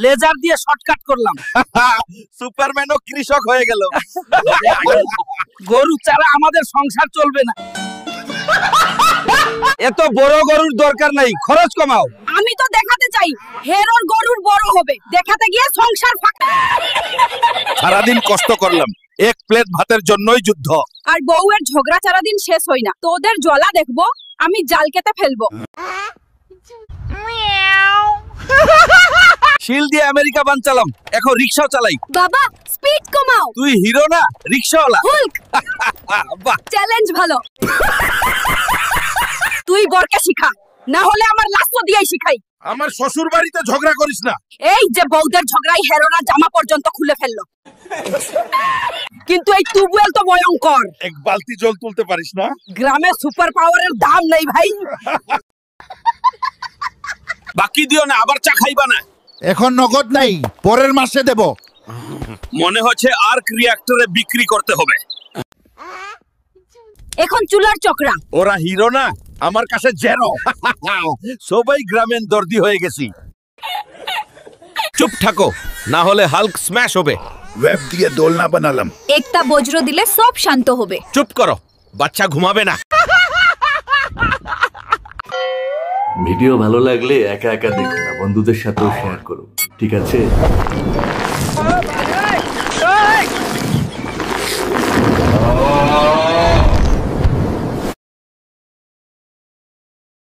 Laser দিয়ে shortcut করলাম। সুপারম্যানও কৃষক হয়ে গেল। গরু ছাড়া আমাদের সংসার চলবে না। এত বড় গরুর দরকার নাই, খরচ কমাও। আমি তো দেখাতে চাই হেরোর গরুর বড় হবে, দেখাতে গিয়ে সংসার ফাঁকা। সারাদিন কষ্ট করলাম, এক প্লেট ভাতের জন্যই যুদ্ধ। আর বউয়ের ঝগড়া সারাদিন শেষ হয় না। তোদের জ্বলা দেখবো, আমি জাল কেটে ফেলবো। শিল দিয়ে আমেরিকা বানচালাম, এখন রিক্সাও চালাই। বাবা স্পিড কমাও। তুই হিরো না রিক্সাওয়ালা। হুল্ক। বাহ, চ্যালেঞ্জ ভালো। তুই বরকে শিখা, না হলে আমার লাস্ট দিয়েই শিখাই। আমার শ্বশুর বাড়িতে ঝগড়া করিস না। এই যে বউদের ঝগড়াই হেরোরা জামা পর্যন্ত খুলে ফেললো। কিন্তু এই টিউবওয়েল তো ভয়ঙ্কর। এক বালতি জল তুলতে পারিস না। গ্রামে সুপার পাওয়ারের দাম নেই ভাই। বাকি দিও না, আবার চা খাইবা না। এখন নগদ নাই, পরের মাসে দেব। মনে হচ্ছে আর্ক রিঅ্যাক্টরে বিক্রি করতে হবে। এখন চুলার চক্রা। ওরা হিরো না, আমার কাছে জেরো। সবাই গ্রামের দর্দি হয়ে গেছি। চুপ থাকো, না হলে হাল্ক স্ম্যাশ হবে। ওয়েব দিয়ে দোলনা বানালাম। একটা বজ্র দিলে সব শান্ত হবে। চুপ করো, বাচ্চা ঘুমাবে না। ভিডিও ভালো লাগলে একা একা দেখো না, বন্ধুদের সাথেও শেয়ার করো, ঠিক আছে?